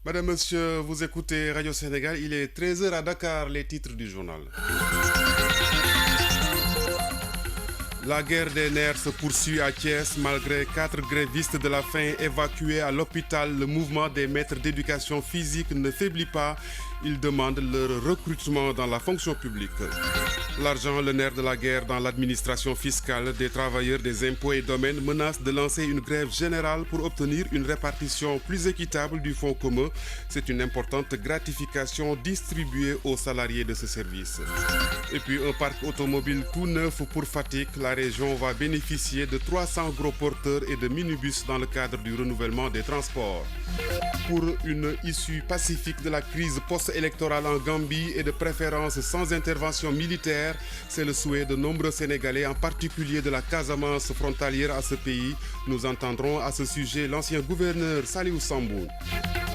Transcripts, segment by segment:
Madame, Monsieur, vous écoutez Radio Sénégal, il est 13 heures à Dakar, les titres du journal. La guerre des nerfs se poursuit à Thiès malgré 4 grévistes de la faim évacués à l'hôpital. Le mouvement des maîtres d'éducation physique ne faiblit pas. Ils demandent leur recrutement dans la fonction publique. L'argent, le nerf de la guerre dans l'administration fiscale, des travailleurs des impôts et domaines menacent de lancer une grève générale pour obtenir une répartition plus équitable du fonds commun. C'est une importante gratification distribuée aux salariés de ce service. Et puis un parc automobile tout neuf pour Fatick. La région va bénéficier de 300 gros porteurs et de minibus dans le cadre du renouvellement des transports. Pour une issue pacifique de la crise post-électorale en Gambie et de préférence sans intervention militaire, c'est le souhait de nombreux Sénégalais, en particulier de la Casamance frontalière à ce pays. Nous entendrons à ce sujet l'ancien gouverneur Salihou Sambou.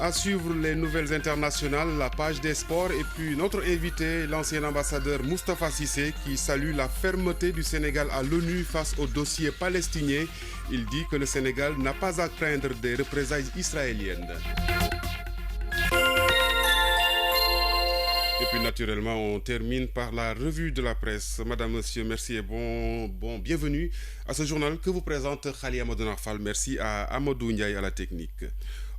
À suivre les nouvelles internationales, la page des sports et puis notre invité, l'ancien ambassadeur Moustapha Cissé, qui salue la fermeté du Sénégal à l'ONU face au dossier palestinien. Il dit que le Sénégal n'a pas à craindre des représailles israéliennes. Et puis naturellement, on termine par la revue de la presse. Madame, Monsieur, merci et bienvenue à ce journal que vous présente Khali Amadou Nafal. Merci à Amadou Ndiaye à la technique.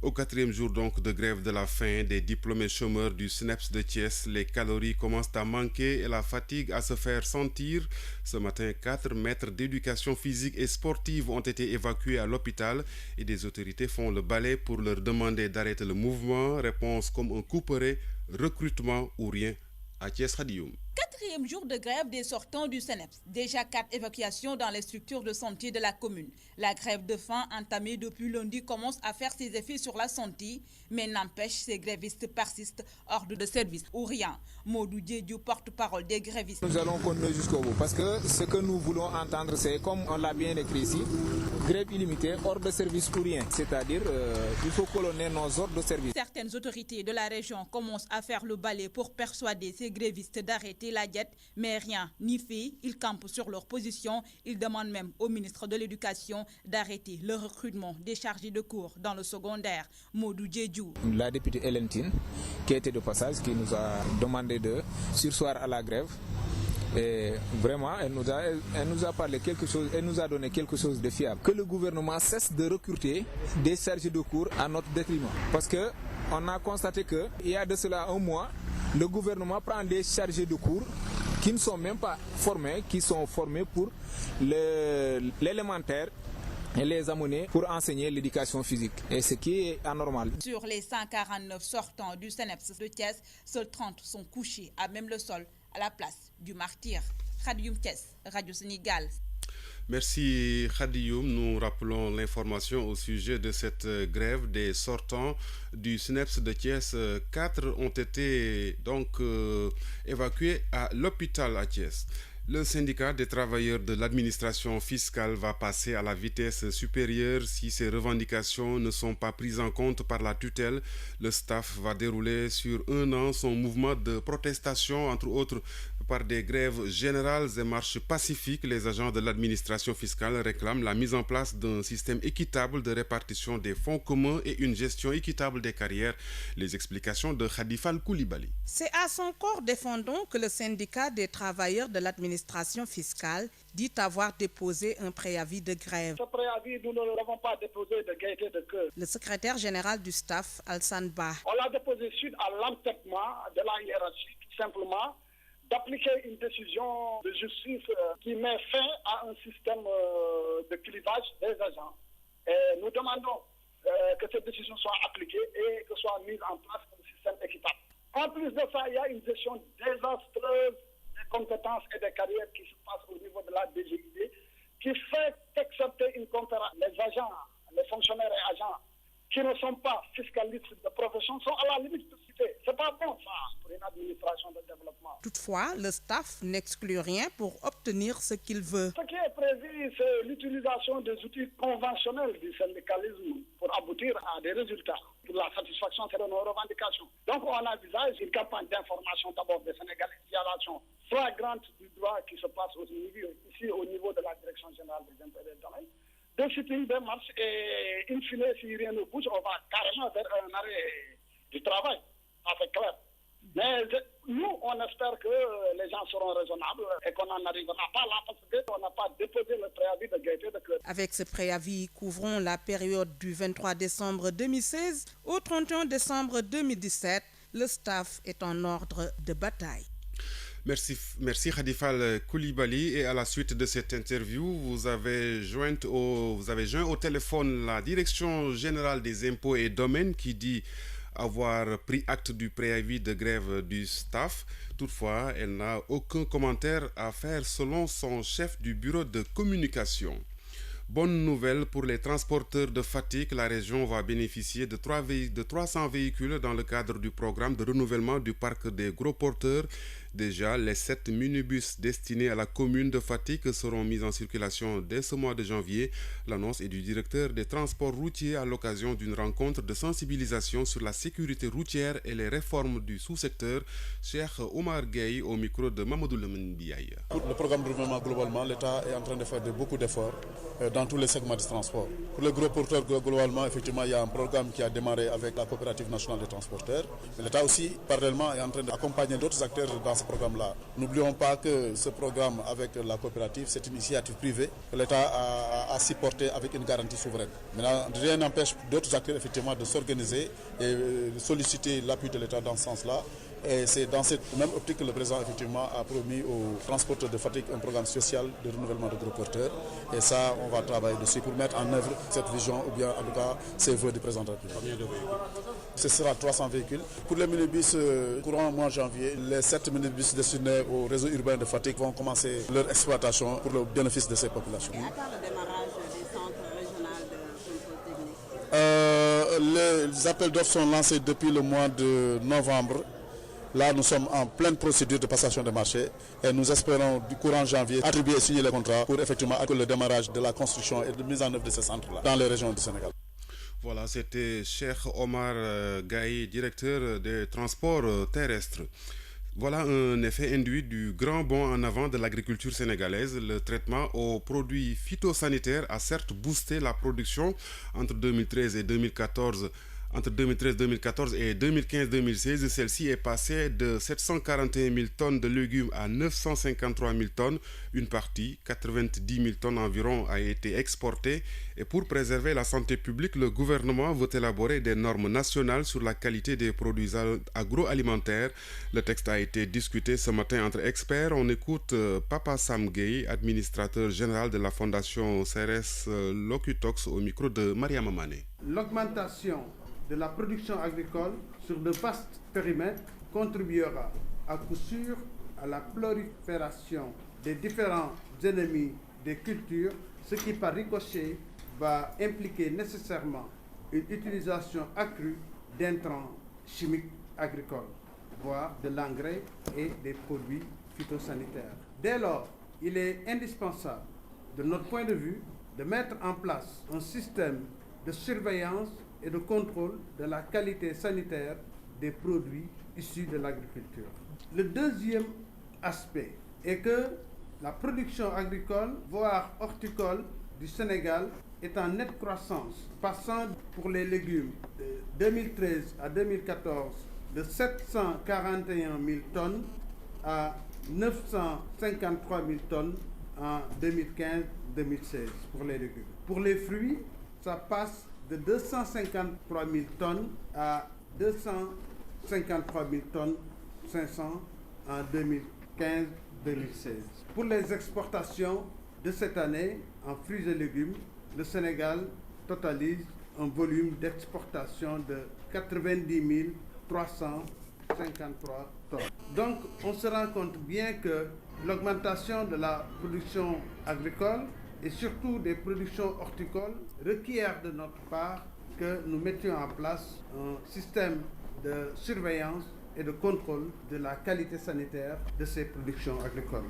Au 4e jour donc de grève de la faim des diplômés chômeurs du SNEPS de Thiès, les calories commencent à manquer et la fatigue à se faire sentir. Ce matin, 4 maîtres d'éducation physique et sportive ont été évacués à l'hôpital et des autorités font le balai pour leur demander d'arrêter le mouvement. Réponse comme un couperet, recrutement ou rien à Thiès Radioum. 4e jour de grève des sortants du SNEPS. Déjà 4 évacuations dans les structures de santé de la commune. La grève de faim entamée depuis lundi commence à faire ses effets sur la santé, mais n'empêche, ces grévistes persistent hors de service ou rien. Modou Diédiou, porte-parole des grévistes. Nous allons continuer jusqu'au bout parce que ce que nous voulons entendre, c'est comme on l'a bien écrit ici, grève illimitée, hors de service ou rien. C'est-à-dire, il faut colonner nos ordres de service. Certaines autorités de la région commencent à faire le balai pour persuader ces grévistes d'arrêter la diète, mais rien n'y fait. Ils campent sur leur position. Ils demandent même au ministre de l'Éducation d'arrêter le recrutement des chargés de cours dans le secondaire. Modou Diédiou. La députée Hélène, qui était de passage, qui nous a demandé de surseoir à la grève. Et vraiment, elle nous a parlé quelque chose, elle nous a donné quelque chose de fiable. Que le gouvernement cesse de recruter des chargés de cours à notre détriment. Parce que on a constaté qu'il y a de cela un mois, le gouvernement prend des chargés de cours qui ne sont même pas formés, qui sont formés pour l'élémentaire et les amener pour enseigner l'éducation physique. Et ce qui est anormal. Sur les 149 sortants du SNEPS de Thiès, seuls 30 sont couchés à même le sol à la place du martyr. Khadioum Thiès, Radio Sénégal. Merci Khadioum. Nous rappelons l'information au sujet de cette grève des sortants du SNEPS de Thiès. 4 ont été donc évacués à l'hôpital à Thiès. Le syndicat des travailleurs de l'administration fiscale va passer à la vitesse supérieure si ces revendications ne sont pas prises en compte par la tutelle. Le staff va dérouler sur un an son mouvement de protestation, entre autres par des grèves générales et marches pacifiques. Les agents de l'administration fiscale réclament la mise en place d'un système équitable de répartition des fonds communs et une gestion équitable des carrières. Les explications de Khadifal Koulibaly. C'est à son corps défendant que le syndicat des travailleurs de l'administration fiscale dit avoir déposé un préavis de grève. Ce préavis, nous ne l'avons pas déposé de gaieté de cœur. Le secrétaire général du staff, Alsan Ba. On l'a déposé suite à l'entêtement de la hiérarchie, tout simplement, d'appliquer une décision de justice qui met fin à un système de clivage des agents. Et nous demandons que cette décision soit appliquée et que soit mise en place un système équitable. En plus de ça, il y a une gestion désastreuse des compétences et des carrières qui se passe au niveau de la DGID, qui fait accepter une conférence. Les agents, les fonctionnaires et agents qui ne sont pas fiscalistes de profession sont à la limite de cité. C'est pas bon ça pour une administration de développement. Toutefois, le staff n'exclut rien pour obtenir ce qu'il veut. Ce qui est prévu, c'est l'utilisation des outils conventionnels du syndicalisme pour aboutir à des résultats, pour la satisfaction de nos revendications. Donc on envisage une campagne d'information d'abord des Sénégalais, violation flagrante du droit qui se passe ici au niveau de la Direction générale des impôts et des domaines, de sitting, de marche et in fine, si rien ne bouge, on va carrément vers un arrêt du travail. Ça, c'est clair. Mais nous, on espère que les gens seront raisonnables et qu'on n'en arrivera pas là parce qu'on n'a pas déposé le préavis de gaieté de cœur. Avec ce préavis, couvrons la période du 23 décembre 2016 au 31 décembre 2017. Le staff est en ordre de bataille. Merci Khadifal Koulibaly. Et à la suite de cette interview, vous avez joint au téléphone la Direction générale des impôts et domaines qui dit avoir pris acte du préavis de grève du staff. Toutefois, elle n'a aucun commentaire à faire selon son chef du bureau de communication. Bonne nouvelle pour les transporteurs de Fatick, la région va bénéficier de 300 véhicules dans le cadre du programme de renouvellement du parc des gros porteurs. Déjà, les 7 minibus destinés à la commune de Fatick seront mis en circulation dès ce mois de janvier. L'annonce est du directeur des transports routiers à l'occasion d'une rencontre de sensibilisation sur la sécurité routière et les réformes du sous-secteur. Cheikh Omar Gueye au micro de Mamadou Lamine Biaye. Pour le programme de renouvellement, globalement, l'État est en train de faire beaucoup d'efforts dans tous les segments du transport. Pour les gros porteurs, globalement, effectivement, il y a un programme qui a démarré avec la coopérative nationale des transporteurs. L'État aussi, parallèlement, est en train d'accompagner d'autres acteurs dans ce programme-là. N'oublions pas que ce programme avec la coopérative, c'est une initiative privée que l'État a supportée avec une garantie souveraine. Maintenant, rien n'empêche d'autres acteurs, effectivement, de s'organiser et de solliciter l'appui de l'État dans ce sens-là. Et c'est dans cette même optique que le président effectivement a promis aux transporteurs de Fatick un programme social de renouvellement de gros porteurs. Et ça, on va travailler dessus pour mettre en œuvre cette vision ou bien en tout cas ces vœux du président de la République. Ce sera 300 véhicules. Pour les minibus courant mois de janvier, les 7 minibus destinés au réseau urbain de Fatick vont commencer leur exploitation pour le bénéfice de ces populations. Et à quand le démarrage des centres régionaux de contrôle technique? Les appels d'offres sont lancés depuis le mois de novembre. Là, nous sommes en pleine procédure de passation de marché et nous espérons du courant janvier attribuer et signer les contrats pour effectivement le démarrage de la construction et de mise en œuvre de ces centres-là dans les régions du Sénégal. Voilà, c'était Cheikh Omar Gaye, directeur des transports terrestres. Voilà un effet induit du grand bond en avant de l'agriculture sénégalaise. Le traitement aux produits phytosanitaires a certes boosté la production entre 2013 et 2014. Entre 2013-2014 et 2015-2016, celle-ci est passée de 741 000 tonnes de légumes à 953 000 tonnes. Une partie, 90 000 tonnes environ, a été exportée. Et pour préserver la santé publique, le gouvernement veut élaborer des normes nationales sur la qualité des produits agroalimentaires. Le texte a été discuté ce matin entre experts. On écoute Papa Sam Gueye, administrateur général de la fondation CRS Locutox, au micro de Maria Mamane. L'augmentation de la production agricole sur de vastes périmètres contribuera à coup sûr à la prolifération des différents ennemis des cultures, ce qui par ricochet va impliquer nécessairement une utilisation accrue d'intrants chimiques agricoles, voire de l'engrais et des produits phytosanitaires. Dès lors, il est indispensable, de notre point de vue, de mettre en place un système de surveillance et de contrôle de la qualité sanitaire des produits issus de l'agriculture. Le deuxième aspect est que la production agricole, voire horticole du Sénégal est en nette croissance, passant pour les légumes de 2013 à 2014 de 741 000 tonnes à 953 000 tonnes en 2015-2016 pour les légumes. Pour les fruits, ça passe de 253 000 tonnes à 253 000 tonnes 500 en 2015-2016. Pour les exportations de cette année en fruits et légumes, le Sénégal totalise un volume d'exportation de 90 353 tonnes. Donc on se rend compte bien que l'augmentation de la production agricole et surtout des productions horticoles requiert de notre part que nous mettions en place un système de surveillance et de contrôle de la qualité sanitaire de ces productions agricoles.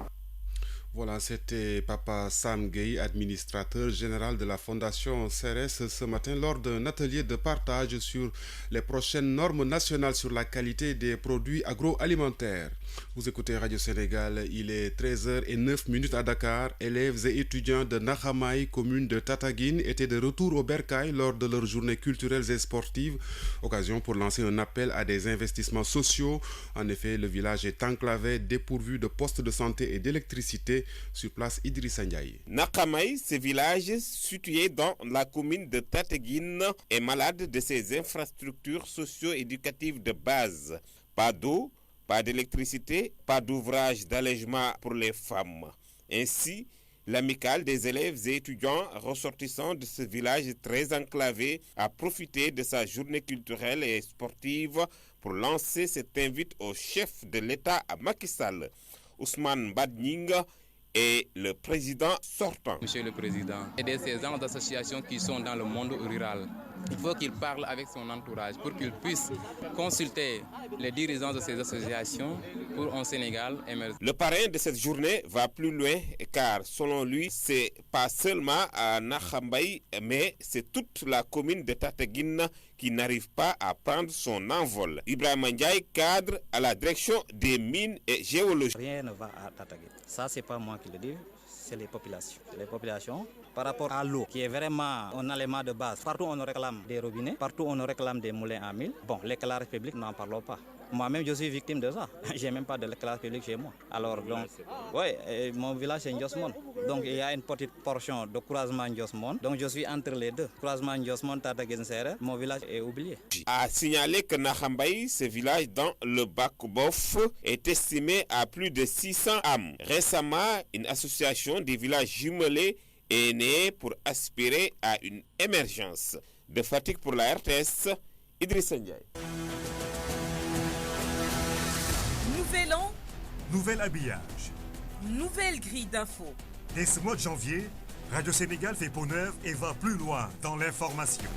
Voilà, c'était Papa Sam Gueye, administrateur général de la Fondation CRS, ce matin lors d'un atelier de partage sur les prochaines normes nationales sur la qualité des produits agroalimentaires. Vous écoutez Radio Sénégal, il est 13h09 à Dakar. Élèves et étudiants de Nakhamaï, commune de Tataguine, étaient de retour au Bercail lors de leurs journées culturelles et sportives. Occasion pour lancer un appel à des investissements sociaux. En effet, le village est enclavé, dépourvu de postes de santé et d'électricité. Sur place, Idrissa Ndiaye. Nakhamaï, ce village situé dans la commune de Tataguine, est malade de ses infrastructures socio-éducatives de base. Pas d'eau, pas d'électricité, pas d'ouvrage d'allègement pour les femmes. Ainsi, l'amicale des élèves et étudiants ressortissants de ce village très enclavé a profité de sa journée culturelle et sportive pour lancer cette invite au chef de l'État à Macky Sall. Ousmane Badning est le président sortant. Monsieur le Président, et de ces gens d'associations qui sont dans le monde rural. Il faut qu'il parle avec son entourage pour qu'il puisse consulter les dirigeants de ces associations pour un Sénégal émergent. Le parrain de cette journée va plus loin car selon lui, c'est pas seulement à Nakhamaï, mais c'est toute la commune de Tataguine qui n'arrive pas à prendre son envol. Ibrahim Ndiaye, cadre à la direction des mines et géologie. Rien ne va à Tataguine. Ça, c'est pas moi qui le dis, c'est les populations. Les populations, par rapport à l'eau, qui est vraiment un élément de base. Partout on réclame des robinets, partout on réclame des moulins à mille. Bon, l'éclairage public, n'en parlons pas. Moi-même, je suis victime de ça. J'ai même pas de l'éclairage public chez moi. Alors, donc, ouais, mon village c'est Ndiosmone. Donc, il y a une petite portion de croisement Ndiosmone. Donc, je suis entre les deux. Croisement Ndiosmone, Tataguine Sérère, mon village est oublié. A signaler que Nakhamaï, ce village dans le Bakobof, est estimé à plus de 600 âmes. Récemment, une association des villages jumelés est née pour aspirer à une émergence. De Fatick pour la RTS, Idrissa Ndiaye. Nouvel an, nouvel habillage, nouvelle grille d'infos. Dès ce mois de janvier, Radio Sénégal fait peau neuve et va plus loin dans l'information.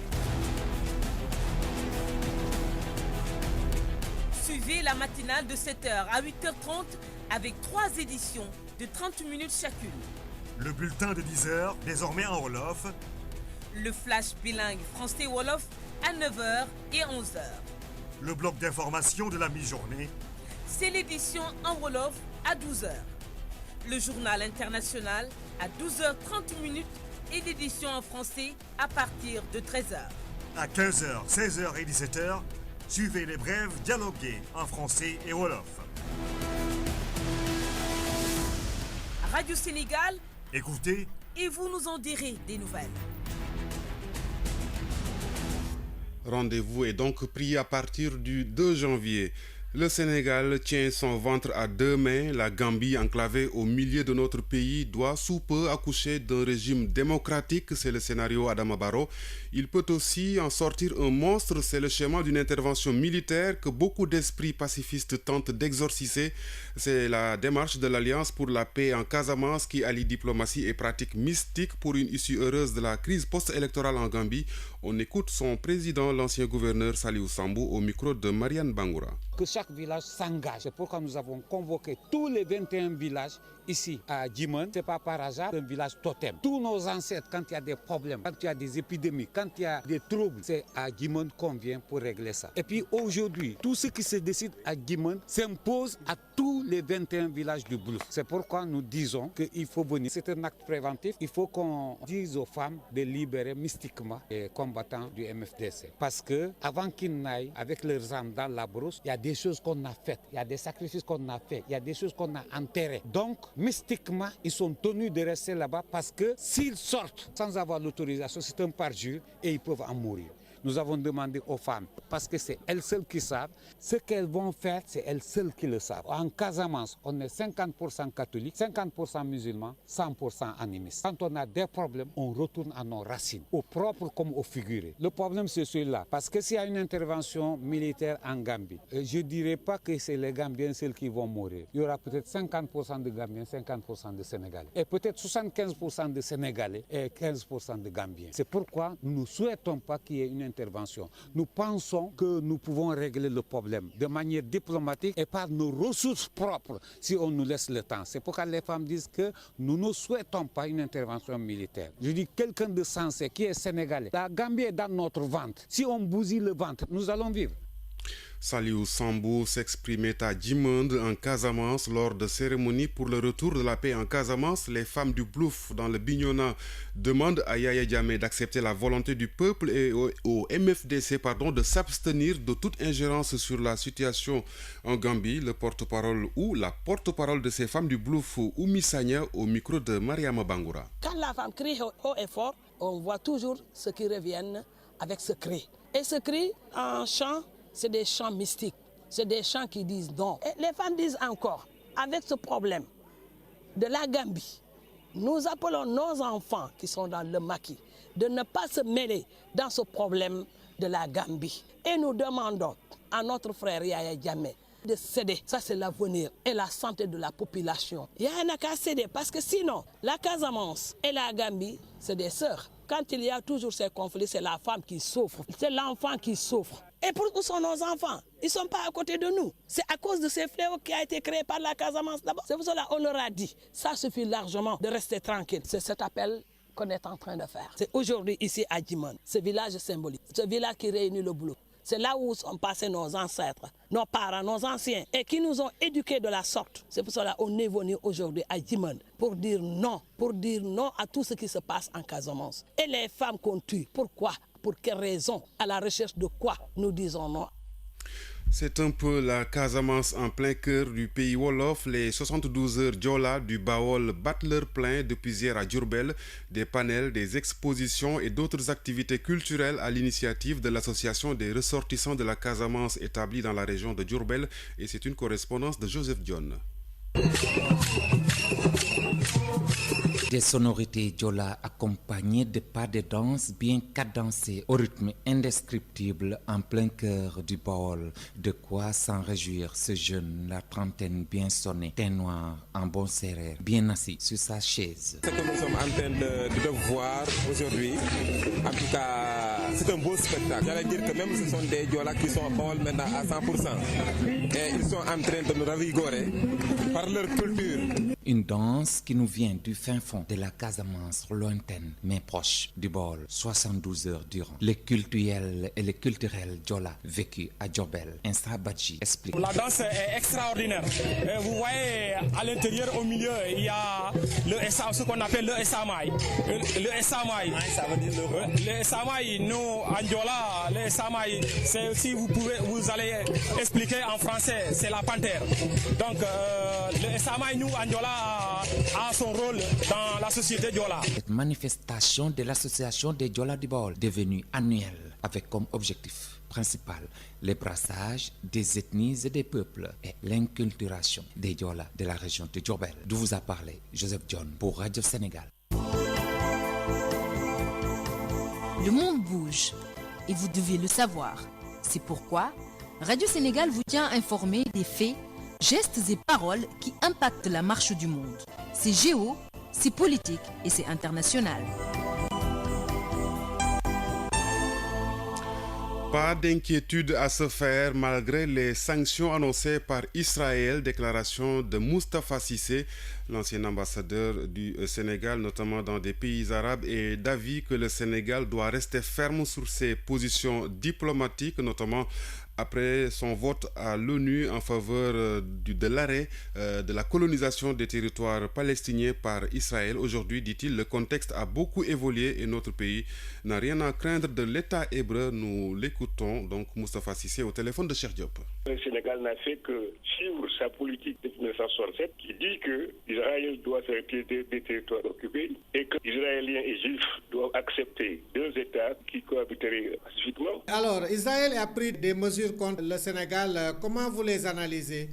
Suivez la matinale de 7h à 8h30 avec 3 éditions de 30 minutes chacune. Le bulletin de 10h, désormais en Wolof. Le flash bilingue français-Wolof à 9h et 11h. Le bloc d'information de la mi-journée. C'est l'édition en Wolof à 12h. Le journal international à 12h30 et l'édition en français à partir de 13h. À 15h, 16h et 17h, suivez les brèves dialoguées en français et Wolof. Radio Sénégal, écoutez et vous nous en direz des nouvelles. Rendez-vous est donc pris à partir du 2 janvier. Le Sénégal tient son ventre à deux mains. La Gambie, enclavée au milieu de notre pays, doit sous peu accoucher d'un régime démocratique. C'est le scénario Adama Barrow. Il peut aussi en sortir un monstre. C'est le schéma d'une intervention militaire que beaucoup d'esprits pacifistes tentent d'exorciser. C'est la démarche de l'Alliance pour la paix en Casamance qui allie diplomatie et pratique mystique pour une issue heureuse de la crise post-électorale en Gambie. On écoute son président, l'ancien gouverneur Saliou Sambou, au micro de Marianne Bangoura. Que chaque village s'engage. C'est pourquoi nous avons convoqué tous les 21 villages ici à Djimon. Ce n'est pas par hasard un village totem. Tous nos ancêtres, quand il y a des problèmes, quand il y a des épidémies, quand il y a des troubles, c'est à Djimon qu'on vient pour régler ça. Et puis aujourd'hui, tout ce qui se décide à Djimon s'impose à tous les 21 villages du Blou. C'est pourquoi nous disons qu'il faut venir. C'est un acte préventif. Il faut qu'on dise aux femmes de libérer mystiquement les combattants du MFDC. Parce que avant qu'ils n'aillent avec leurs âmes dans la brousse, il y a des choses qu'on a faites, il y a des sacrifices qu'on a faits, il y a des choses qu'on a enterrées. Donc, mystiquement, ils sont tenus de rester là-bas parce que s'ils sortent sans avoir l'autorisation, c'est un parjure et ils peuvent en mourir. Nous avons demandé aux femmes, parce que c'est elles seules qui savent, ce qu'elles vont faire, c'est elles seules qui le savent. En Casamance, on est 50% catholiques, 50% musulmans, 100% animistes. Quand on a des problèmes, on retourne à nos racines, au propre comme au figuré. Le problème, c'est celui-là, parce que s'il y a une intervention militaire en Gambie, je ne dirais pas que c'est les Gambiens seuls qui vont mourir. Il y aura peut-être 50% de Gambiens, 50% de Sénégalais. Et peut-être 75% de Sénégalais et 15% de Gambiens. C'est pourquoi nous ne souhaitons pas qu'il y ait une intervention. Nous pensons que nous pouvons régler le problème de manière diplomatique et par nos ressources propres si on nous laisse le temps. C'est pourquoi les femmes disent que nous ne souhaitons pas une intervention militaire. Je dis quelqu'un de sensé qui est sénégalais. La Gambie est dans notre ventre. Si on bousille le ventre, nous allons vivre. Saliou Sambou s'exprimait à Djimande en Casamance lors de cérémonies pour le retour de la paix en Casamance. Les femmes du Blouf dans le Bignona demandent à Yaya Jammeh d'accepter la volonté du peuple et au MFDC de s'abstenir de toute ingérence sur la situation en Gambie. Le porte-parole ou la porte-parole de ces femmes du Blouf, Oumi Sagna, au micro de Mariama Bangoura. Quand la femme crie haut et fort, on voit toujours ceux qui reviennent avec ce cri. Et ce cri en chant, c'est des chants mystiques, c'est des chants qui disent non. Et les femmes disent encore, avec ce problème de la Gambie, nous appelons nos enfants qui sont dans le maquis de ne pas se mêler dans ce problème de la Gambie. Et nous demandons à notre frère Yaya Jammeh de céder. Ça, c'est l'avenir et la santé de la population. Yaya n'a qu'à céder parce que sinon, la Casamance et la Gambie, c'est des sœurs. Quand il y a toujours ces conflits, c'est la femme qui souffre, c'est l'enfant qui souffre. Et où sont nos enfants? Ils ne sont pas à côté de nous. C'est à cause de ces fléaux qui a été créé par la Casamance d'abord. C'est pour cela qu'on leur a dit, ça suffit largement de rester tranquille. C'est cet appel qu'on est en train de faire. C'est aujourd'hui ici à Djimande, ce village symbolique, ce village qui réunit le Blouf. C'est là où sont passés nos ancêtres, nos parents, nos anciens, et qui nous ont éduqués de la sorte. C'est pour cela qu'on est venu aujourd'hui à Djimande pour dire non à tout ce qui se passe en Casamance. Et les femmes qu'on tue, pourquoi? Pour quelle raison? À la recherche de quoi nous disons non? C'est un peu la Casamance en plein cœur du pays Wolof. Les 72 heures Diola du Baol battent leur plein depuis hier à Diourbel. Des panels, des expositions et d'autres activités culturelles à l'initiative de l'association des ressortissants de la Casamance établie dans la région de Diourbel. Et c'est une correspondance de Joseph Dione. Des sonorités Diola accompagnées de pas de danse bien cadencés au rythme indescriptible en plein cœur du Baol. De quoi s'en réjouir ce jeune, la trentaine bien sonnée, teint noir, en bon serrère, bien assis sur sa chaise. Ce que nous sommes en train de voir aujourd'hui, en tout cas, c'est un beau spectacle. J'allais dire que même ce sont des Diola qui sont à Baol maintenant à 100%. Et ils sont en train de nous ravigorer par leur culture. Une danse qui nous vient du fin fond de la Casamance lointaine mais proche du Baol, 72 heures durant. Les cultuels et les culturels Diola vécus à Diourbel. Insa Badji explique. La danse est extraordinaire. Et vous voyez à l'intérieur, au milieu, il y a ce qu'on appelle le Essamay. Le Essamay. Ça veut dire le Essamay, nous en Diola, le Essamay, c'est si vous allez expliquer en français, c'est la panthère. Donc le Essamay, nous en Diola, a son rôle dans la société Diola. Cette manifestation de l'association des Diola du Baol devenue annuelle avec comme objectif principal les brassages des ethnies et des peuples et l'inculturation des Diola de la région de Diourbel. D'où vous a parlé Joseph Dione pour Radio Sénégal. Le monde bouge et vous devez le savoir. C'est pourquoi Radio Sénégal vous tient informé des faits, gestes et paroles qui impactent la marche du monde. C'est géo, c'est politique et c'est international. Pas d'inquiétude à se faire malgré les sanctions annoncées par Israël. Déclaration de Moustapha Cissé, l'ancien ambassadeur du Sénégal, notamment dans des pays arabes, et d'avis que le Sénégal doit rester ferme sur ses positions diplomatiques, notamment après son vote à l'ONU en faveur de l'arrêt de la colonisation des territoires palestiniens par Israël. Aujourd'hui, dit-il, le contexte a beaucoup évolué et notre pays n'a rien à craindre de l'État hébreu. Nous l'écoutons, donc Moustapha Cissé au téléphone de Cheikh Diop. Le Sénégal n'a fait que suivre sa politique de 1967 qui dit que Israël doit se retirer des territoires occupés et que Israéliens et Juifs doivent accepter deux États qui cohabiteraient pacifiquement. Alors, Israël a pris des mesures contre le Sénégal. Comment vous les analysez?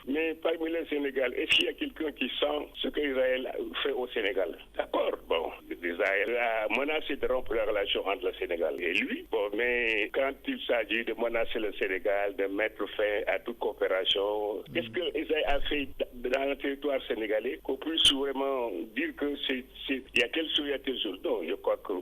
Mais parmi les Sénégalais, est-ce qu'il y a quelqu'un qui sent ce qu'Israël fait au Sénégal? D'accord, bon, Israël a menacé de rompre la relation entre le Sénégal et lui. Bon, mais quand il s'agit de menacer le Sénégal, de mettre fin à toute coopération, qu'est-ce que Israël a fait dans le territoire sénégalais qu'on puisse vraiment dire que il y a telle chose, il y a telle chose? Non, je crois que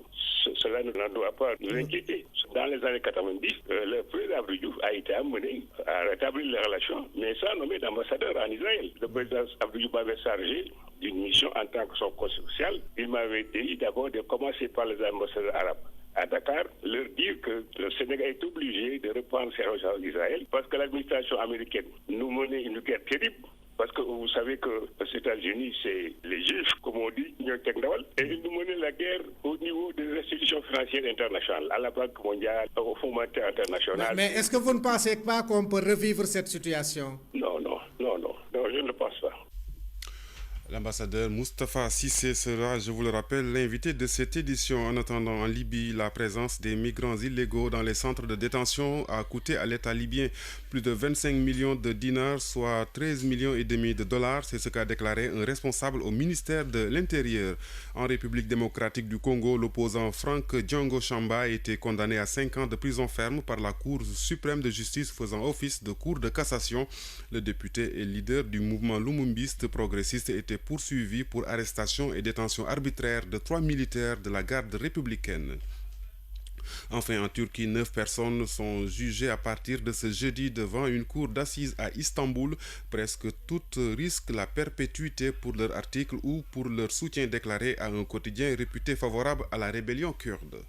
cela ne doit pas nous inquiéter. Dans les années 90, le président Abdou Diouf a été amené à rétablir les relations, mais sans nommer d'ambassadeur en Israël. Le président Abdou Diouf m'avait chargé d'une mission en tant que son conseiller social. Il m'avait dit d'abord de commencer par les ambassadeurs arabes à Dakar, leur dire que le Sénégal est obligé de reprendre ses relations avec Israël parce que l'administration américaine nous menait une guerre terrible. Parce que vous savez que les États-Unis, c'est les Juifs, comme on dit, et ils nous menaient la guerre au niveau des institutions financières internationales, à la Banque mondiale, au Fonds monétaire international. Mais est-ce que vous ne pensez pas qu'on peut revivre cette situation? Non, je ne pense pas. L'ambassadeur Moustapha Cissé sera, je vous le rappelle, l'invité de cette édition. En attendant, en Libye, la présence des migrants illégaux dans les centres de détention a coûté à l'État libyen plus de 25 millions de dinars, soit 13 millions et demi de dollars. C'est ce qu'a déclaré un responsable au ministère de l'Intérieur. En République démocratique du Congo, l'opposant Franck Django Chamba a été condamné à 5 ans de prison ferme par la Cour suprême de justice faisant office de cour de cassation. Le député et leader du mouvement lumumbiste progressiste était poursuivi pour arrestation et détention arbitraire de 3 militaires de la garde républicaine. Enfin, en Turquie, 9 personnes sont jugées à partir de ce jeudi devant une cour d'assises à Istanbul. Presque toutes risquent la perpétuité pour leur article ou pour leur soutien déclaré à un quotidien réputé favorable à la rébellion kurde.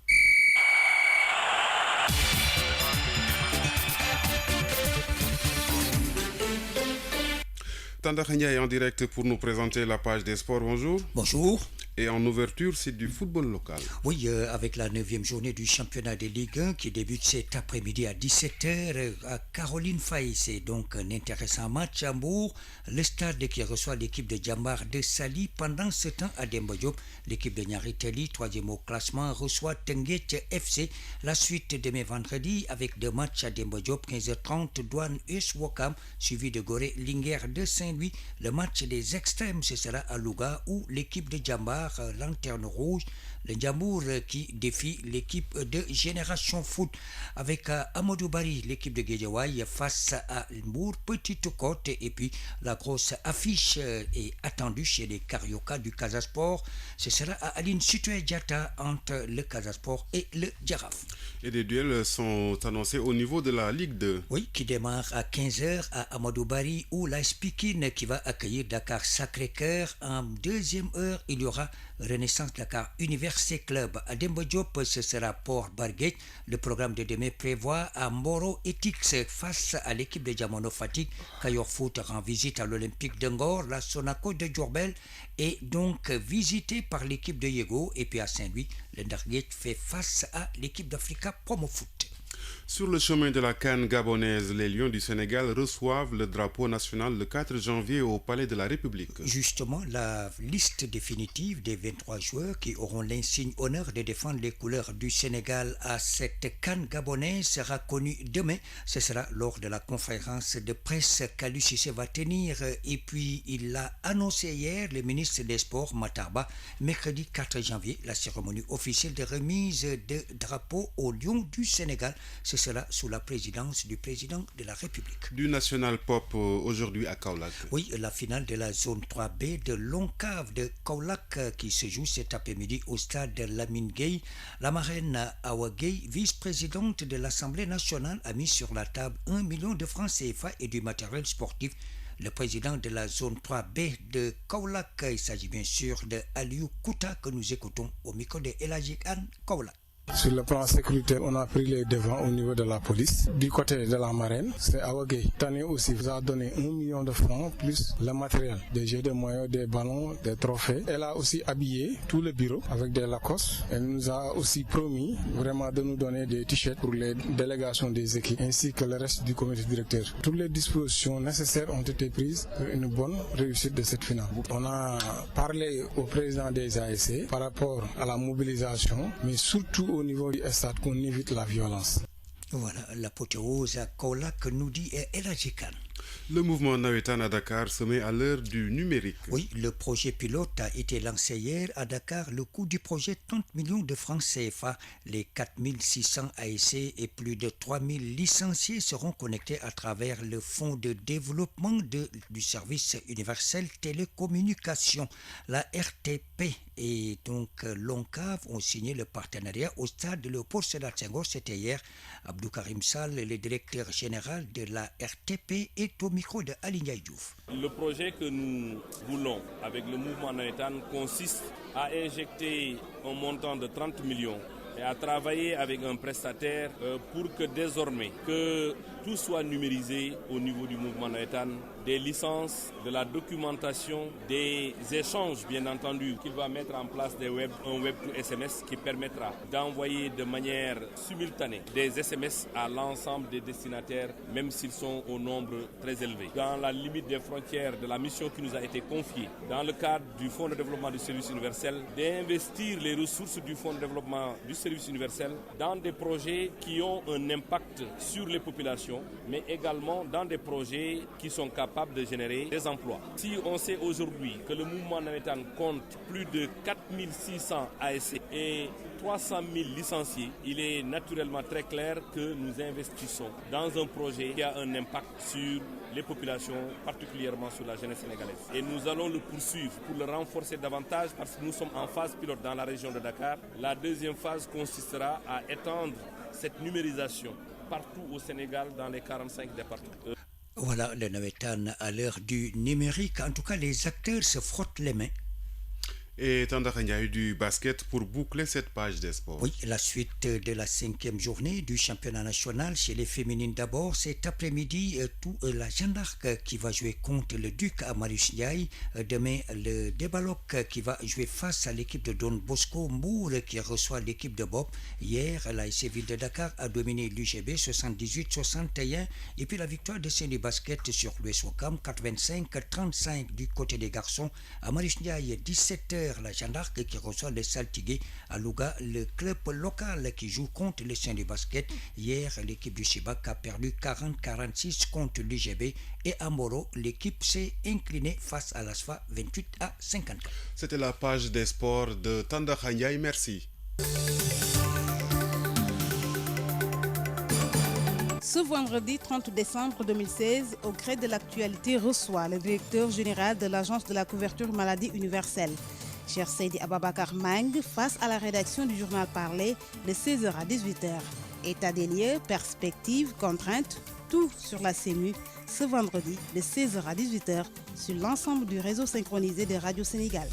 Tanda Khenya est en direct pour nous présenter la page des sports. Bonjour. Bonjour. Et en ouverture, c'est du football local. Oui, avec la 9e journée du championnat de Ligue 1 qui débute cet après-midi à 17h à Caroline Faye. C'est donc un intéressant match à Hambourg. Le stade qui reçoit l'équipe de Djambar de Sali. Pendant ce temps, à Demba Diop, l'équipe de Nyaritelli, 3e au classement, reçoit Tenguet FC. La suite demain vendredi avec 2 matchs à Demba Diop, 15h30, Douane US Wakam, suivi de Gorée Linger de Saint-Louis. Le match des extrêmes, ce sera à Louga où l'équipe de Djambar, Lanterne Rouge, le Djambour qui défie l'équipe de Génération Foot avec Amadou Bari, l'équipe de Guédiawaye face à Mbour, Petite Côte, et puis la grosse affiche est attendue chez les Carioca du Casa Sport. Ce sera à Aline Sitoé Diatta entre le Casa Sport et le Giraffe. Et des duels sont annoncés au niveau de la Ligue 2. Oui, qui démarre à 15h à Amadou Bari où la Pikine qui va accueillir Dakar Sacré-Cœur. En deuxième heure, il y aura Renaissance Dakar Université Club. À Demba Diop, ce sera Port Barguet. Le programme de demain prévoit à Mboro Etix face à l'équipe de Diamono Fatigue. Kayor Foot rend visite à l'Olympique de Ngor. La Sonaco de Diourbel est donc visitée par l'équipe de Yego. Et puis à Saint-Louis, le Ndarguet fait face à l'équipe d'Africa Promo Foot. Sur le chemin de la CAN gabonaise, les Lions du Sénégal reçoivent le drapeau national le 4 janvier au Palais de la République. Justement, la liste définitive des 23 joueurs qui auront l'insigne honneur de défendre les couleurs du Sénégal à cette CAN gabonaise sera connue demain. Ce sera lors de la conférence de presse qu'Aliou Cissé va tenir. Et puis, il l'a annoncé hier, le ministre des Sports, Matarba, mercredi 4 janvier, la cérémonie officielle de remise de drapeau aux Lions du Sénégal. Ce sera sous la présidence du président de la République. Du National Pop aujourd'hui à Kaolack. Oui, la finale de la zone 3B de Loncave de Kaolack qui se joue cet après-midi au stade de Lamine Gueye. La marraine Awa Gueye, vice-présidente de l'Assemblée nationale, a mis sur la table 1 million de francs CFA et du matériel sportif. Le président de la zone 3B de Kaolack, il s'agit bien sûr de Aliou Kouta que nous écoutons au micro de Eladji Anne Kaolack. Sur le plan sécuritaire, on a pris les devants au niveau de la police. Du côté de la marraine, c'est Awagay. Tani aussi vous a donné 1 million de francs plus le matériel, des jeux de maillots, des ballons, des trophées. Elle a aussi habillé tout le bureau avec des Lacoste. Elle nous a aussi promis vraiment de nous donner des t-shirts pour les délégations des équipes ainsi que le reste du comité directeur. Toutes les dispositions nécessaires ont été prises pour une bonne réussite de cette finale. On a parlé au président des ASC par rapport à la mobilisation, mais surtout au niveau du stade qu'on évite la violence. Voilà, l'apothéose à Kaolack nous dit Eladji Kane. Le mouvement Nawetan à Dakar se met à l'heure du numérique. Oui, le projet pilote a été lancé hier à Dakar. Le coût du projet, 30 millions de francs CFA. Les 4600 ASC et plus de 3000 licenciés seront connectés à travers le fonds de développement du service universel télécommunication. La RTP et donc l'ONCAV ont signé le partenariat au stade Léopold Sédar Senghor. C'était hier. Abdou Karim Sall, le directeur général de la RTP, est au micro de Alignaï Diouf. Le projet que nous voulons avec le mouvement Nawetan consiste à injecter un montant de 30 millions et à travailler avec un prestataire pour que désormais que tout soit numérisé au niveau du mouvement Nawetan, des licences, de la documentation, des échanges bien entendu, qu'il va mettre en place un web to SMS qui permettra d'envoyer de manière simultanée des SMS à l'ensemble des destinataires, même s'ils sont au nombre très élevé. Dans la limite des frontières de la mission qui nous a été confiée, dans le cadre du Fonds de développement du service universel, d'investir les ressources du Fonds de développement du service universel dans des projets qui ont un impact sur les populations, mais également dans des projets qui sont capables de générer des emplois. Si on sait aujourd'hui que le mouvement Nawetan compte plus de 4600 ASC et 300 000 licenciés, il est naturellement très clair que nous investissons dans un projet qui a un impact sur les populations, particulièrement sur la jeunesse sénégalaise. Et nous allons le poursuivre pour le renforcer davantage parce que nous sommes en phase pilote dans la région de Dakar. La deuxième phase consistera à étendre cette numérisation partout au Sénégal dans les 45 départements. Voilà, le Nawetan à l'heure du numérique. En tout cas, les acteurs se frottent les mains. Et Tandakha Ndiaye du basket pour boucler cette page des sports. Oui, la suite de la 5e journée du championnat national chez les féminines d'abord. Cet après-midi, la Jeanne d'Arc qui va jouer contre le Duc à Marius Ndiaye. Demain, le Débaloc qui va jouer face à l'équipe de Don Bosco Mbour qui reçoit l'équipe de Bob. Hier, l'ASC Ville de Dakar a dominé l'UGB 78-61. Et puis la victoire de Saint-Louis Basket sur l'US Ouakam 85-35 du côté des garçons. À Marius Ndiaye, 17h. La Jeanne d'Arc qui reçoit les Saltigués à Louga, le club local qui joue contre les Saint-Louis Basket. Hier, l'équipe du Chibac a perdu 40-46 contre l'UGB et à Moro, l'équipe s'est inclinée face à l'ASFA 28-54. C'était la page des sports de Tandakha Ndiaye. Merci. Ce vendredi 30 décembre 2016, au gré de l'actualité, reçoit le directeur général de l'Agence de la couverture maladie universelle, Cheikh Seydi Ababakar Mang, face à la rédaction du journal Parler de 16h à 18h. État des lieux, perspectives, contraintes, tout sur la CEMU ce vendredi de 16h à 18h sur l'ensemble du réseau synchronisé de Radio Sénégal.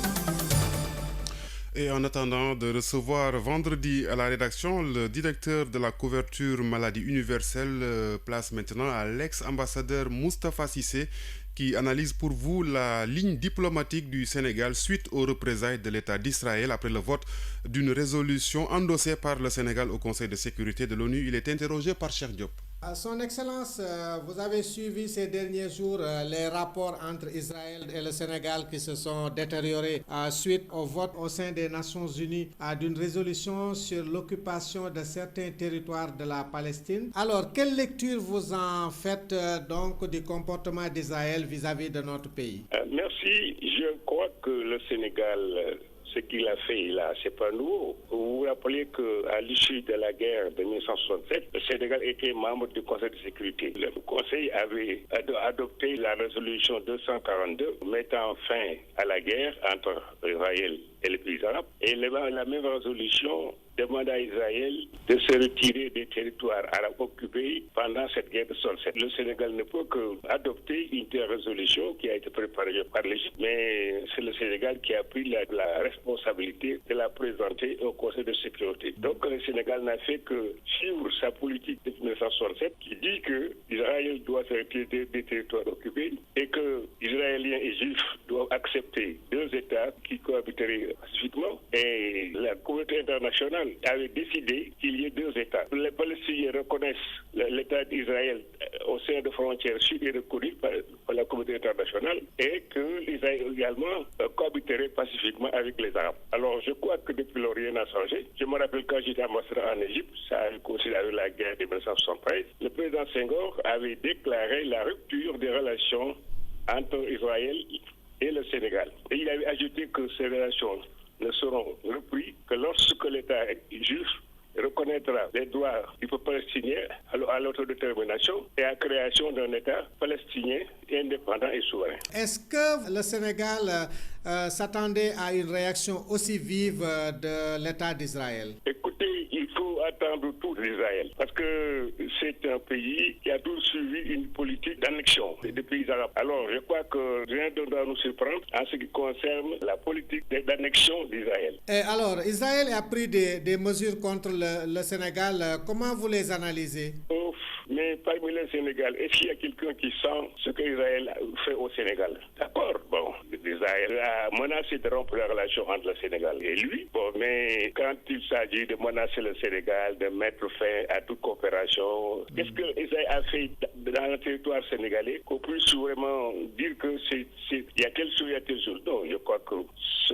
Et en attendant de recevoir vendredi à la rédaction le directeur de la couverture maladie universelle, place maintenant à l'ex-ambassadeur Moustapha Cissé qui analyse pour vous la ligne diplomatique du Sénégal suite aux représailles de l'État d'Israël après le vote d'une résolution endossée par le Sénégal au Conseil de sécurité de l'ONU. Il est interrogé par Cheikh Diop. Son Excellence, vous avez suivi ces derniers jours les rapports entre Israël et le Sénégal qui se sont détériorés suite au vote au sein des Nations Unies d'une résolution sur l'occupation de certains territoires de la Palestine. Alors, quelle lecture vous en faites donc du comportement d'Israël vis-à-vis de notre pays? Merci. Je crois que le Sénégal... ce qu'il a fait là, c'est pas nouveau. Vous vous rappelez qu'à l'issue de la guerre de 1967, le Sénégal était membre du Conseil de sécurité. Le Conseil avait adopté la résolution 242 mettant fin à la guerre entre Israël et les pays arabes. Et la même résolution demande à Israël de se retirer des territoires arabes occupés pendant cette guerre de 67. Le Sénégal ne peut qu'adopter une telle résolution qui a été préparée par l'Égypte, mais c'est le Sénégal qui a pris la responsabilité de la présenter au Conseil de sécurité. Donc le Sénégal n'a fait que suivre sa politique de 1967 qui dit que Israël doit se retirer des territoires occupés et que Israéliens et Juifs doivent accepter deux États qui cohabiteraient pacifiquement. Et la communauté internationale avait décidé qu'il y ait deux États. Les Palestiniens reconnaissent l'État d'Israël au sein de frontières sud et reconnues par la communauté internationale et que l'Israël également cohabiterait pacifiquement avec les Arabes. Alors je crois que depuis lors, rien n'a changé. Je me rappelle quand j'étais ambassadeur en Égypte, ça a coïncidé avec la guerre de 1973, le président Senghor avait déclaré la rupture des relations entre Israël et le Sénégal. Et il avait ajouté que ces relations ne seront reprises que lorsque l'État juif reconnaîtra les droits du peuple palestinien à l'autodétermination et à la création d'un État palestinien indépendant et souverain. Est-ce que le Sénégal s'attendait à une réaction aussi vive de l'État d'Israël? Écoutez, il faut attendre tout d'Israël parce que c'est un pays qui a toujours suivi une politique d'annexion des pays arabes. Alors, je crois que rien ne doit nous surprendre en ce qui concerne la politique d'annexion d'Israël. Et alors, Israël a pris des mesures contre le Sénégal. Comment vous les analysez? Mais parmi les Sénégal, est-ce qu'il y a quelqu'un qui sent ce qu'Israël fait au Sénégal? D'accord, bon, Israël a menacé de rompre la relation entre le Sénégal et lui. Bon, mais quand il s'agit de menacer le Sénégal, de mettre fin à toute coopération, qu'est-ce que Israël a fait dans le territoire sénégalais qu'on puisse vraiment dire que il y a telle chose, il y a telle chose? Non, je crois que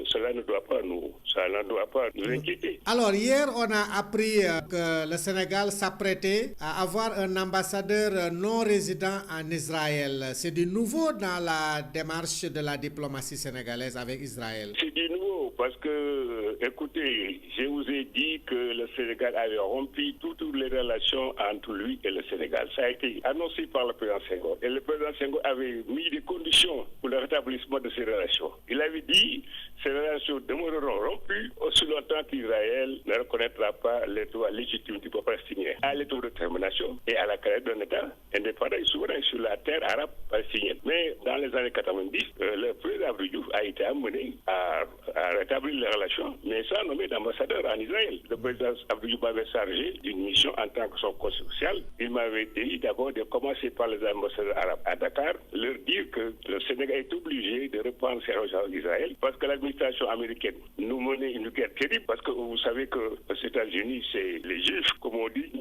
cela ne doit pas nous inquiéter. Alors, hier, on a appris que le Sénégal s'apprêtait à avoir un ambassadeur non résident en Israël. C'est du nouveau dans la démarche de la diplomatie sénégalaise avec Israël. C'est du nouveau parce que, écoutez, je vous ai dit que le Sénégal avait rompu toutes les relations entre lui et le Sénégal. Ça a été annoncé par le président Senghor. Et le président Senghor avait mis des conditions pour le rétablissement de ces relations. Il avait dit que ces relations demeureront rompues aussi longtemps qu'Israël ne reconnaîtra pas les droits légitimes du peuple palestinien à l'autodétermination et à la création d'un État indépendant et souverain sur la terre arabe palestinienne. Mais dans les années 90, le président Abdou Diouf a été amené à rétablir les relations, mais sans nommer d'ambassadeur en Israël. Le président Abdou Diouf m'avait chargé d'une mission en tant que son conseiller social. Il m'avait dit d'abord de commencer par les ambassadeurs arabes à Dakar, leur dire que le Sénégal est obligé de reprendre ses relations avec Israël parce que l'administration américaine nous menait une guerre terrible parce que vous savez que les États-Unis, c'est les Juifs, comme on dit,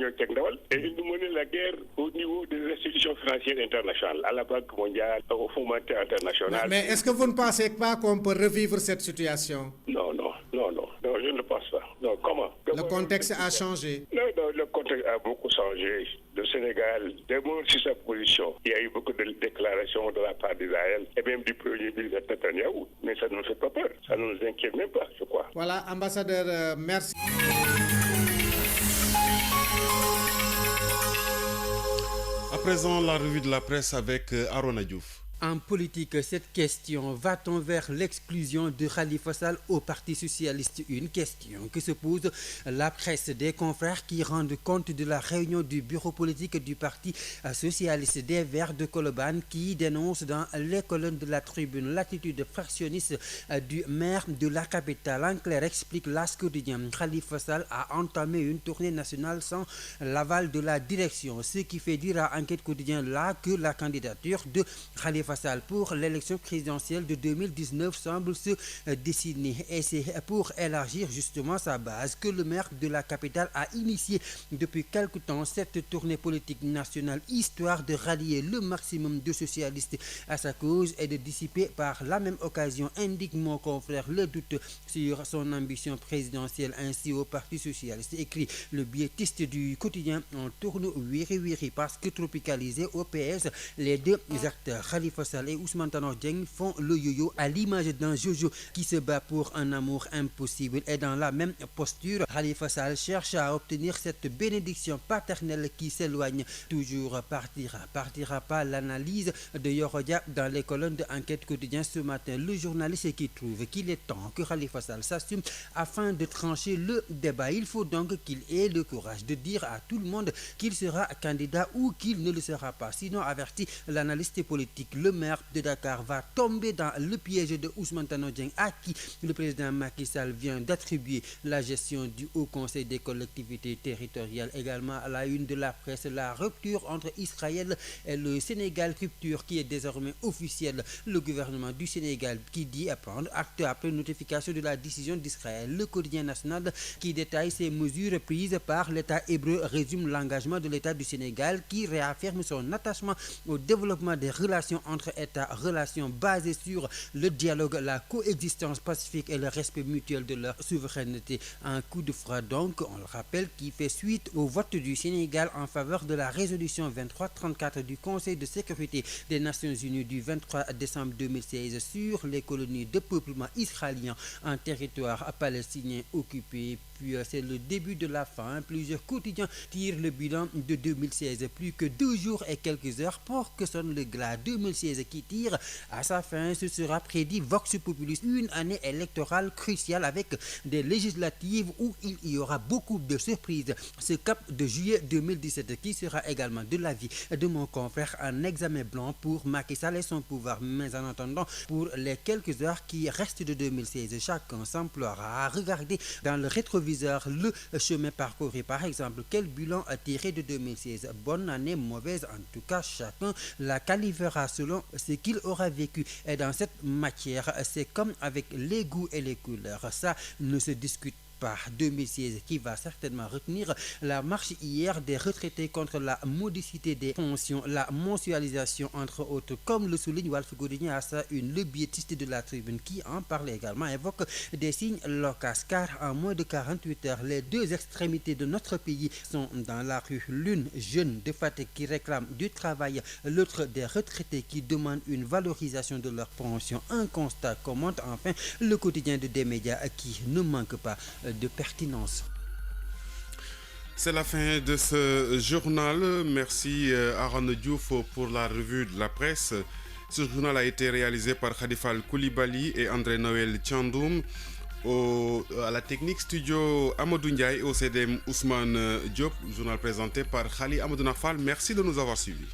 et ils nous menaient la guerre au niveau des institutions financières internationales, à la Banque mondiale, au Fonds monétaire international. Mais est-ce que vous ne pensez pas qu'on peut revivre cette situation? Non, je ne pense pas. Non, comment? Le contexte a changé. Non, le contexte a beaucoup changé. Le Sénégal demeure sur sa position. Il y a eu beaucoup de déclarations de la part d'Israël et même du premier ministre Netanyahou. Mais ça ne nous fait pas peur. Ça ne nous inquiète même pas, je crois. Voilà, ambassadeur, merci. À présent, la revue de la presse avec Arona Diouf. En politique, cette question, va-t-on vers l'exclusion de Khalifa Sall au Parti socialiste? Une question que se pose la presse, des confrères qui rendent compte de la réunion du bureau politique du Parti socialiste des Verts de Colobane qui dénonce dans les colonnes de la Tribune l'attitude fractionniste du maire de la capitale. En clair, explique l'As quotidien, Khalifa Sall a entamé une tournée nationale sans l'aval de la direction, ce qui fait dire à Enquête quotidien là que la candidature de Khalifa Sall pour l'élection présidentielle de 2019 semble se dessiner et c'est pour élargir justement sa base que le maire de la capitale a initié depuis quelque temps cette tournée politique nationale histoire de rallier le maximum de socialistes à sa cause et de dissiper par la même occasion, indique mon confrère, le doute sur son ambition présidentielle. Ainsi au Parti socialiste, écrit le biétiste du quotidien, on tourne wiri parce que tropicalisé au PS, les deux acteurs Khalifa Sall et Ousmane Tanor Dieng font le yo-yo à l'image d'un Jojo qui se bat pour un amour impossible. Et dans la même posture, Khalifa Sall cherche à obtenir cette bénédiction paternelle qui s'éloigne toujours. Partira pas l'analyse de Yorodia dans les colonnes de Enquête quotidien ce matin. Le journaliste qui trouve qu'il est temps que Khalifa Sall s'assume afin de trancher le débat. Il faut donc qu'il ait le courage de dire à tout le monde qu'il sera candidat ou qu'il ne le sera pas. Sinon, avertit l'analyste politique, le maire de Dakar va tomber dans le piège de Ousmane Tanor Dieng, à qui le président Macky Sall vient d'attribuer la gestion du Haut Conseil des collectivités territoriales. Également à la une de la presse, la rupture entre Israël et le Sénégal, rupture qui est désormais officielle. Le gouvernement du Sénégal qui dit prendre acte après notification de la décision d'Israël. Le quotidien national qui détaille ces mesures prises par l'État hébreu résume l'engagement de l'État du Sénégal qui réaffirme son attachement au développement des relations entre États, relations basées sur le dialogue, la coexistence pacifique et le respect mutuel de leur souveraineté. Un coup de froid donc, on le rappelle, qui fait suite au vote du Sénégal en faveur de la résolution 2334 du Conseil de sécurité des Nations Unies du 23 décembre 2016 sur les colonies de peuplement israélien en territoire palestinien occupé. Puis c'est le début de la fin. Plusieurs quotidiens tirent le bilan de 2016. Plus que 2 jours et quelques heures pour que sonne le glas. 2016 qui tire à sa fin. Ce sera prédit Vox Populi, une année électorale cruciale avec des législatives où il y aura beaucoup de surprises. Ce cap de juillet 2017 qui sera également de l'avis de mon confrère un examen blanc pour Macky Sall et son pouvoir. Mais en attendant, pour les quelques heures qui restent de 2016, chacun s'emploiera à regarder dans le rétroviseur le chemin parcouru. Par exemple, quel bilan a tiré de 2016? Bonne année, mauvaise? En tout cas, chacun la calibrera selon ce qu'il aura vécu. Et dans cette matière, c'est comme avec les goûts et les couleurs. Ça ne se discute par 2016 qui va certainement retenir la marche hier des retraités contre la modicité des pensions, la mensualisation entre autres, comme le souligne Walf Quotidien à sa une. Le biétiste de la Tribune qui en parle également évoque des signes locaux car en moins de 48 heures, les deux extrémités de notre pays sont dans la rue. L'une jeune de Fatick qui réclame du travail, l'autre des retraités qui demandent une valorisation de leur pension. Un constat commente enfin le quotidien de des médias qui ne manque pas de pertinence. C'est la fin de ce journal. Merci Aaron Diouf pour la revue de la presse. Ce journal a été réalisé par Khadifal Koulibaly et André Noël Tchandoum. À la technique studio Amadou Ndiaye et au CDM Ousmane Diop. Journal présenté par Khali Amadou Nafal. Merci de nous avoir suivis.